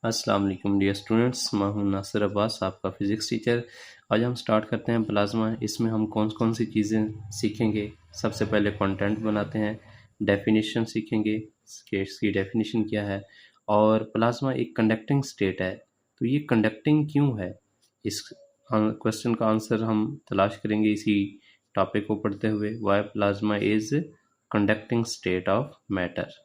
अस्सलाम वालेकुम dear students, मैं हूं नासिर अब्बास, आपका फ़िज़िक्स टीचर। आज हम स्टार्ट करते हैं प्लाज्मा। इसमें हम कौन कौन सी चीज़ें सीखेंगे। सबसे पहले कंटेंट बनाते हैं, डेफिनेशन सीखेंगे कि इसकी डेफिनेशन क्या है। और प्लाज्मा एक कंडक्टिंग स्टेट है, तो ये कंडक्टिंग क्यों है, इस क्वेश्चन का आंसर हम तलाश करेंगे इसी टॉपिक को पढ़ते हुए। Why plasma is conducting state of matter.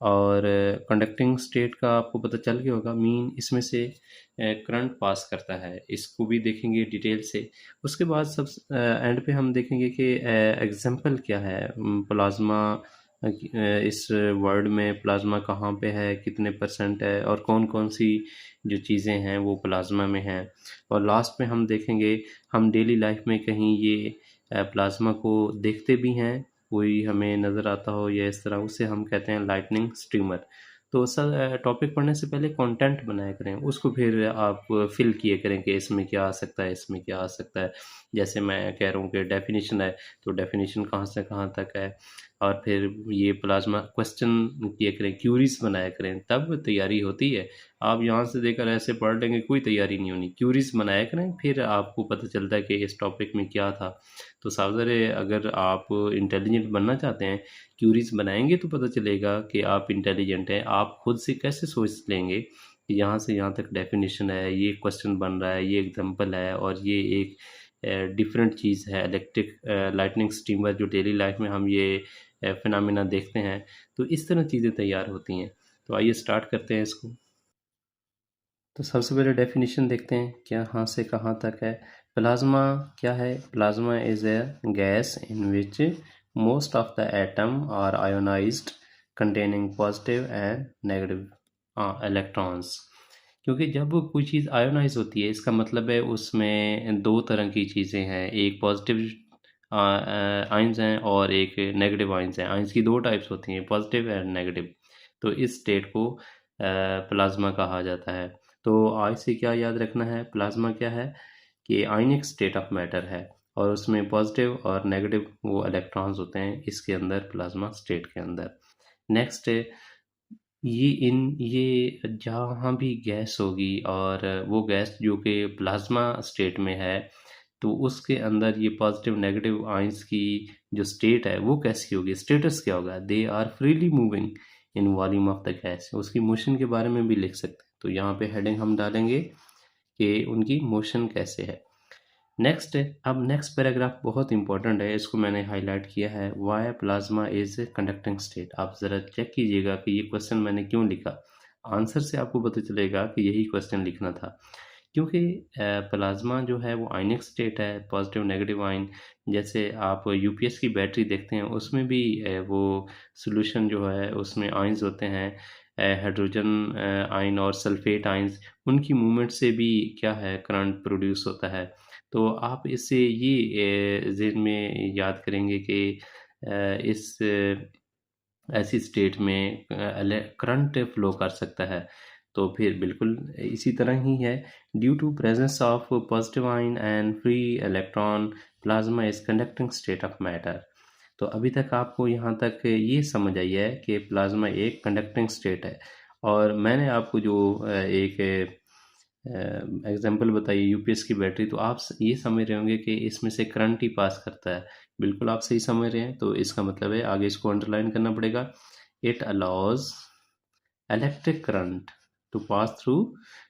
और कंडक्टिंग स्टेट का आपको पता चल गया होगा, मीन इसमें से करंट पास करता है, इसको भी देखेंगे डिटेल से। उसके बाद सब एंड पे हम देखेंगे कि एग्जाम्पल क्या है प्लाज्मा। इस वर्ड में प्लाज्मा कहाँ पे है, कितने परसेंट है, और कौन कौन सी जो चीज़ें हैं वो प्लाज्मा में हैं। और लास्ट में हम देखेंगे हम डेली लाइफ में कहीं ये प्लाज्मा को देखते भी हैं, कोई हमें नज़र आता हो या इस तरह, उसे हम कहते हैं लाइटनिंग स्ट्रीमर। तो सर टॉपिक पढ़ने से पहले कंटेंट बनाया करें, उसको फिर आप फिल किए करें कि इसमें क्या आ सकता है, इसमें क्या आ सकता है। जैसे मैं कह रहा हूँ कि डेफिनेशन है, तो डेफिनेशन कहाँ से कहाँ तक है। और फिर ये प्लाज्मा क्वेश्चन किए करें, क्यूरीज बनाया करें, तब तैयारी होती है। आप यहाँ से देकर ऐसे पढ़ लेंगे, कोई तैयारी नहीं होनी। क्यूरीज बनाया करें, फिर आपको पता चलता है कि इस टॉपिक में क्या था। तो सावधान, अगर आप इंटेलिजेंट बनना चाहते हैं, क्यूरीज बनाएंगे तो पता चलेगा कि आप इंटेलिजेंट हैं। आप खुद से कैसे सोच लेंगे कि यहाँ से यहाँ तक डेफिनेशन है, ये क्वेश्चन बन रहा है, ये एग्जांपल है, और ये एक डिफरेंट चीज़ है इलेक्ट्रिक लाइटनिंग स्ट्रीमर, जो डेली लाइफ में हम ये फिनोमेना देखते हैं। तो इस तरह चीज़ें तैयार होती हैं। तो आइए स्टार्ट करते हैं इसको। तो सबसे पहले डेफिनेशन देखते हैं, क्या कहाँ से कहाँ तक है। प्लाज्मा क्या है? Plasma is a gas in which most of the atom are ionized containing positive and negative electrons. क्योंकि जब कोई चीज़ आयोनाइज होती है, इसका मतलब है उसमें दो तरह की चीज़ें हैं, एक पॉजिटिव आइंस हैं और एक नेगेटिव आइंस हैं। आइंस की दो टाइप्स होती हैं, पॉजिटिव एंड नेगेटिव। तो इस स्टेट को प्लाज्मा कहा जाता है। तो आज से क्या याद रखना है, प्लाज्मा क्या है कि आयनिक स्टेट ऑफ मैटर है, और उसमें पॉजिटिव और नेगेटिव वो इलेक्ट्रॉन्स होते हैं इसके अंदर, प्लाज्मा स्टेट के अंदर। नेक्स्ट, ये जहाँ भी गैस होगी, और वो गैस जो कि प्लाज्मा स्टेट में है, तो उसके अंदर ये पॉजिटिव नेगेटिव आयंस की जो स्टेट है वो कैसी होगी, स्टेटस क्या होगा। They are freely moving in volume of the gas. उसकी मोशन के बारे में भी लिख सकते हैं। तो यहाँ पे हेडिंग हम डालेंगे कि उनकी मोशन कैसे है। नेक्स्ट, अब नेक्स्ट पैराग्राफ बहुत इंपॉर्टेंट है, इसको मैंने हाईलाइट किया है। Why plasma is conducting state. आप ज़रा चेक कीजिएगा कि ये क्वेश्चन मैंने क्यों लिखा। आंसर से आपको पता चलेगा कि यही क्वेश्चन लिखना था। क्योंकि प्लाज्मा जो है वो आयनिक स्टेट है, पॉजिटिव नेगेटिव आयन। जैसे आप यूपीएस की बैटरी देखते हैं, उसमें भी वो सोल्यूशन जो है उसमें आयंस होते हैं, हाइड्रोजन आयन और सल्फेट आयंस। उनकी मूवमेंट से भी क्या है, करंट प्रोड्यूस होता है। तो आप इससे ये ज़हन में याद करेंगे कि इस ऐसी स्टेट में करंट फ्लो कर सकता है। तो फिर बिल्कुल इसी तरह ही है। Due to presence of positive ion and free electron, plasma is conducting state of matter. तो अभी तक आपको यहाँ तक ये समझ आई है कि प्लाज्मा एक कंडक्टिंग स्टेट है। और मैंने आपको जो एक एग्जाम्पल बताइए यूपीएस की बैटरी, तो आप ये समझ रहे होंगे कि इसमें से करंट ही पास करता है। बिल्कुल आप सही समझ रहे हैं। तो इसका मतलब है, आगे इसको अंडरलाइन करना पड़ेगा, it allows electric current to pass through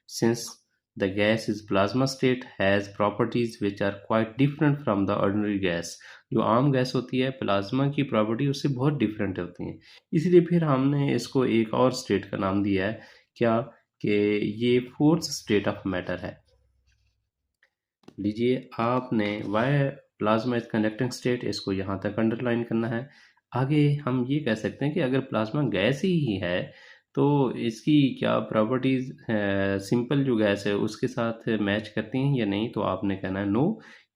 since the gas is plasma state has properties which are quite different from the ordinary gas. जो आम गैस होती है, प्लाज्मा की प्रॉपर्टी उससे बहुत डिफरेंट होती हैं। इसलिए फिर हमने इसको एक और स्टेट का नाम दिया है, क्या, कि ये फोर्थ स्टेट ऑफ मैटर है। लीजिए, आपने why plasma is conducting state, इसको यहाँ तक अंडरलाइन करना है। आगे हम ये कह सकते हैं कि अगर प्लाज्मा गैस ही है, तो इसकी क्या प्रॉपर्टीज सिंपल जो गैस है उसके साथ मैच करती हैं या नहीं। तो आपने कहना है नो,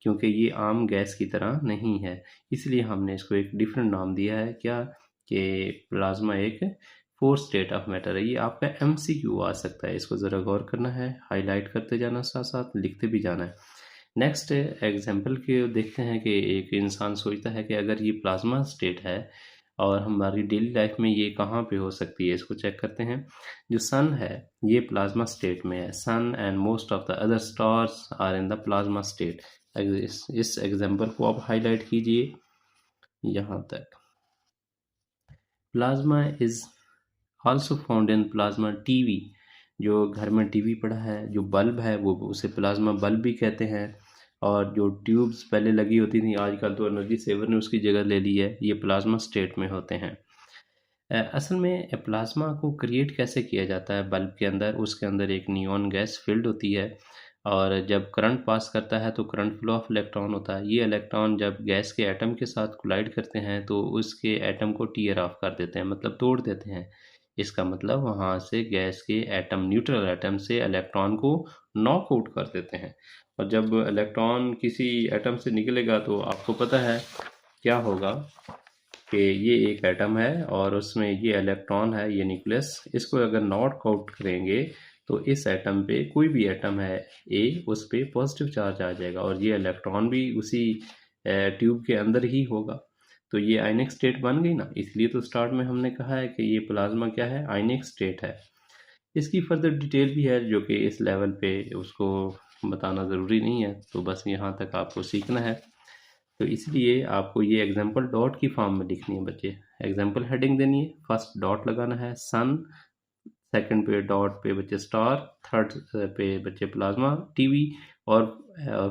क्योंकि ये आम गैस की तरह नहीं है। इसलिए हमने इसको एक डिफरेंट नाम दिया है, क्या, कि प्लाज्मा एक फोर्थ स्टेट ऑफ मैटर है। ये आपका एमसीक्यू आ सकता है, इसको ज़रा गौर करना है, हाईलाइट करते जाना, साथ साथ लिखते भी जाना है। नेक्स्ट एग्जाम्पल के देखते हैं कि एक इंसान सोचता है कि अगर ये प्लाज्मा स्टेट है और हमारी डेली लाइफ में ये कहाँ पे हो सकती है, इसको चेक करते हैं। जो सन है ये प्लाज्मा स्टेट में है। Sun and most of the other stars are in the plasma state. इस एग्जांपल को आप हाईलाइट कीजिए यहाँ तक। Plasma is also found in plasma TV. जो घर में टीवी पड़ा है, जो बल्ब है वो उसे प्लाज्मा बल्ब भी कहते हैं। और जो ट्यूब्स पहले लगी होती थी, आजकल तो एनर्जी सेवर ने उसकी जगह ले ली है, ये प्लाज्मा स्टेट में होते हैं। असल में प्लाज्मा को क्रिएट कैसे किया जाता है बल्ब के अंदर, उसके अंदर एक नियॉन गैस फील्ड होती है और जब करंट पास करता है तो करंट फ्लो ऑफ इलेक्ट्रॉन होता है। ये इलेक्ट्रॉन जब गैस के एटम के साथ कोलाइड करते हैं तो उसके एटम को टीयर ऑफ कर देते हैं, मतलब तोड़ देते हैं। इसका मतलब वहाँ से गैस के एटम, न्यूट्रल एटम से इलेक्ट्रॉन को नॉक आउट कर देते हैं। और जब इलेक्ट्रॉन किसी एटम से निकलेगा तो आपको पता है क्या होगा कि ये एक एटम है और उसमें ये इलेक्ट्रॉन है, ये न्यूक्लियस। इसको अगर नॉट आउट करेंगे तो इस एटम पे, कोई भी एटम है ए, उस पे पॉजिटिव चार्ज आ जाएगा और ये इलेक्ट्रॉन भी उसी ट्यूब के अंदर ही होगा। तो ये आयनिक स्टेट बन गई ना। इसलिए तो स्टार्ट में हमने कहा है कि ये प्लाज्मा क्या है, आयनिक स्टेट है। इसकी फर्दर डिटेल भी है जो कि इस लेवल पे उसको बताना ज़रूरी नहीं है, तो बस यहाँ तक आपको सीखना है। तो इसलिए आपको ये एग्जाम्पल डॉट की फॉर्म में लिखनी है बच्चे। एग्जाम्पल हेडिंग देनी है, फर्स्ट डॉट लगाना है सन, सेकंड पे डॉट पे बच्चे स्टार, थर्ड पे बच्चे प्लाज्मा टीवी और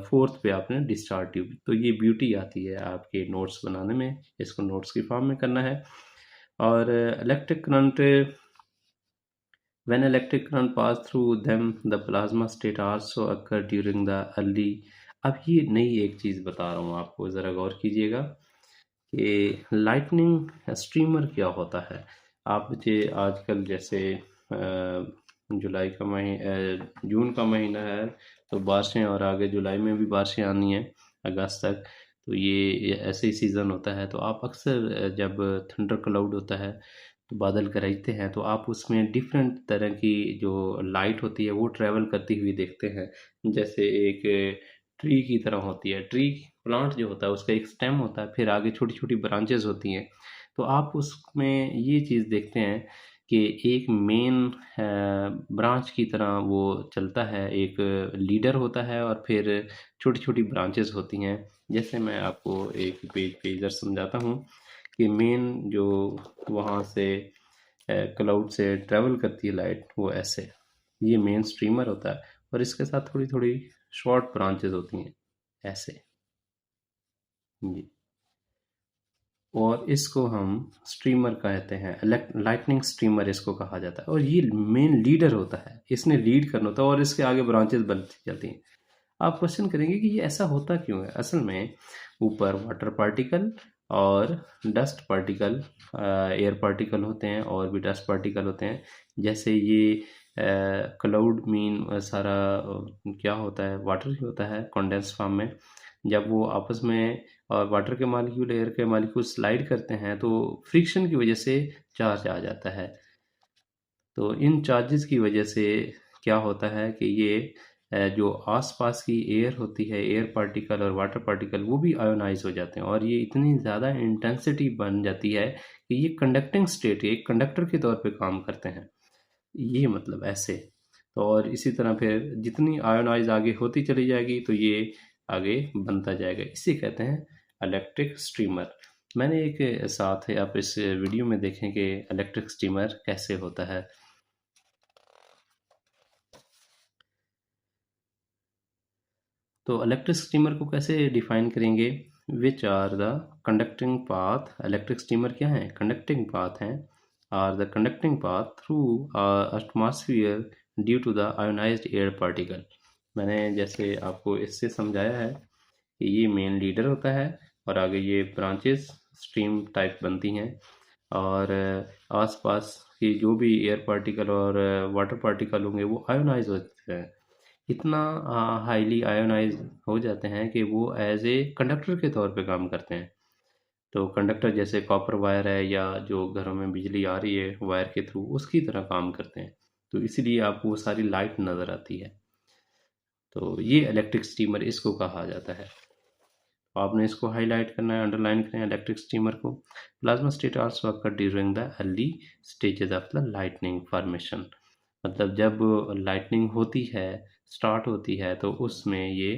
फोर्थ पे आपने डिस्चार्ज ट्यूब। तो ये ब्यूटी आती है आपके नोट्स बनाने में, इसको नोट्स की फॉर्म में करना है। और electric current, when electric current pass through them the plasma state also occur during the early। अब ये नई एक चीज़ बता रहा हूँ आपको, ज़रा गौर कीजिएगा कि लाइटनिंग स्ट्रीमर क्या होता है। आप बच्चे आजकल जैसे जुलाई का जून का महीना है तो बारिशें, और आगे जुलाई में भी बारिशें आनी है अगस्त तक, तो ये ऐसे ही सीज़न होता है। तो आप अक्सर जब थंडर क्लाउड होता है तो बादल गरजते हैं तो आप उसमें डिफरेंट तरह की जो लाइट होती है वो ट्रेवल करती हुई देखते हैं। जैसे एक ट्री की तरह होती है, ट्री प्लांट जो होता है उसका एक स्टेम होता है, फिर आगे छोटी छोटी ब्रांचेस होती हैं। तो आप उसमें ये चीज़ देखते हैं कि एक मेन ब्रांच की तरह वो चलता है, एक लीडर होता है और फिर छोटी छोटी ब्रांचेस होती हैं। जैसे मैं आपको एक पेज पे इधर समझाता हूँ कि मेन जो वहाँ से क्लाउड से ट्रेवल करती है लाइट, वो ऐसे, ये मेन स्ट्रीमर होता है और इसके साथ थोड़ी थोड़ी शॉर्ट ब्रांचेस होती हैं ऐसे जी। और इसको हम स्ट्रीमर कहते हैं, लाइटनिंग स्ट्रीमर इसको कहा जाता है। और ये मेन लीडर होता है, इसने लीड करना होता है और इसके आगे ब्रांचेस बनती जाती हैं। आप क्वेश्चन करेंगे कि ये ऐसा होता क्यों है। असल में ऊपर वाटर पार्टिकल और डस्ट पार्टिकल, एयर पार्टिकल होते हैं और भी डस्ट पार्टिकल होते हैं। जैसे ये क्लाउड मीन सारा क्या होता है, वाटर ही होता है कंडेंस फॉर्म में। जब वो आपस में और वाटर के मॉलिक्यूल एयर के मॉलिक्यूल स्लाइड करते हैं तो फ्रिक्शन की वजह से चार्ज आ जाता है। तो इन चार्जेस की वजह से क्या होता है कि ये जो आसपास की एयर होती है, एयर पार्टिकल और वाटर पार्टिकल, वो भी आयोनाइज हो जाते हैं और ये इतनी ज़्यादा इंटेंसिटी बन जाती है कि ये कंडक्टिंग स्टेट, एक कंडक्टर के तौर पे काम करते हैं। ये मतलब ऐसे। तो और इसी तरह फिर जितनी आयोनाइज आगे होती चली जाएगी तो ये आगे बनता जाएगा। इसे कहते हैं इलेक्ट्रिक स्ट्रीमर। मैंने एक साथ है, आप इस वीडियो में देखें कि इलेक्ट्रिक स्ट्रीमर कैसे होता है। तो इलेक्ट्रिक स्टीमर को कैसे डिफाइन करेंगे। Which are the conducting path, electric streamer क्या है, कंडक्टिंग पाथ हैं, are the conducting path through atmosphere due to the ionized air particle. मैंने जैसे आपको इससे समझाया है कि ये मेन लीडर होता है और आगे ये ब्रांचेस स्ट्रीम टाइप बनती हैं और आसपास की जो भी एयर पार्टिकल और वाटर पार्टिकल होंगे वो आयोनाइज होते हैं। इतना हाईली आयोनाइज हो जाते हैं कि वो एज ए कंडक्टर के तौर पे काम करते हैं। तो कंडक्टर जैसे कॉपर वायर है या जो घरों में बिजली आ रही है वायर के थ्रू, उसकी तरह काम करते हैं। तो इसलिए आपको वो सारी लाइट नज़र आती है। तो ये इलेक्ट्रिक स्टीमर इसको कहा जाता है। तो आपने इसको हाईलाइट करना है, अंडरलाइन करना है इलेक्ट्रिक स्टीमर को। Plasma state also occur during the early stages of the lightning formation. मतलब जब लाइटनिंग होती है, स्टार्ट होती है, तो उसमें ये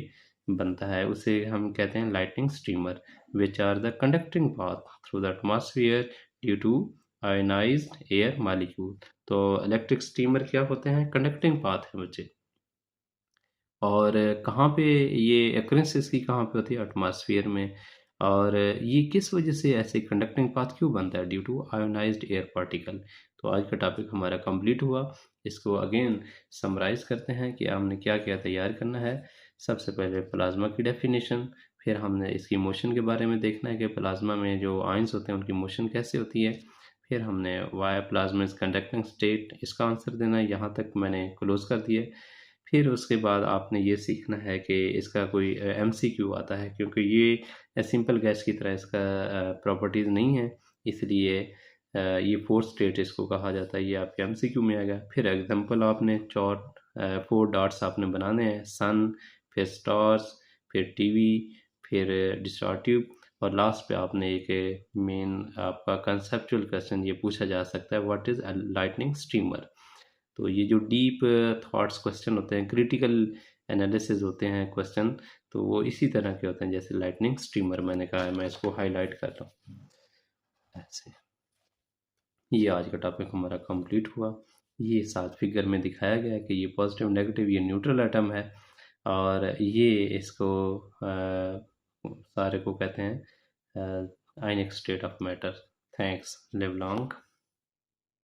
बनता है, उसे हम कहते हैं lightning streamer, which are the conducting path through the atmosphere due to ionized air molecule. तो इलेक्ट्रिक स्टीमर क्या होते हैं? कंडक्टिंग पाथ है बच्चे। और कहाँ पे ये occurrence इसकी कहाँ पे होती है? एटमॉस्फेयर में। और ये किस वजह से ऐसे कंडक्टिंग पाथ क्यों बनता है? Due to ionized air particle. तो आज का टॉपिक हमारा कंप्लीट हुआ। इसको अगेन समराइज करते हैं कि हमने क्या क्या तैयार करना है। सबसे पहले प्लाज्मा की डेफिनेशन, फिर हमने इसकी मोशन के बारे में देखना है कि प्लाज्मा में जो आयंस होते हैं उनकी मोशन कैसे होती है। फिर हमने why plasma is conducting state, इसका आंसर देना है। यहाँ तक मैंने क्लोज कर दिया। फिर उसके बाद आपने ये सीखना है कि इसका कोई एमसीक्यू आता है, क्योंकि ये सिंपल गैस की तरह इसका प्रॉपर्टीज़ नहीं है, इसलिए ये फोर्थ स्टेट इसको कहा जाता है। ये आपके एमसीक्यू में आएगा। फिर एग्जांपल आपने फोर डॉट्स आपने बनाने हैं, सन, फिर स्टार्स, फिर टीवी, फिर डिस्चार्ज ट्यूब, और लास्ट पे आपने एक मेन आपका कंसेप्चुअल क्वेश्चन ये पूछा जा सकता है, what is a lightning streamer. तो ये जो डीप थॉट्स क्वेश्चन होते हैं, क्रिटिकल एनालिसिस होते हैं क्वेश्चन, तो वो इसी तरह के होते हैं जैसे लाइटनिंग स्ट्रीमर मैंने कहा है। मैं इसको हाईलाइट कर रहा हूँ ऐसे। ये आज का टॉपिक हमारा कंप्लीट हुआ। ये 7 फिगर में दिखाया गया है कि ये पॉजिटिव नेगेटिव ये न्यूट्रल एटम है, और ये इसको सारे को कहते हैं ionic state of matter. Thanks, live long.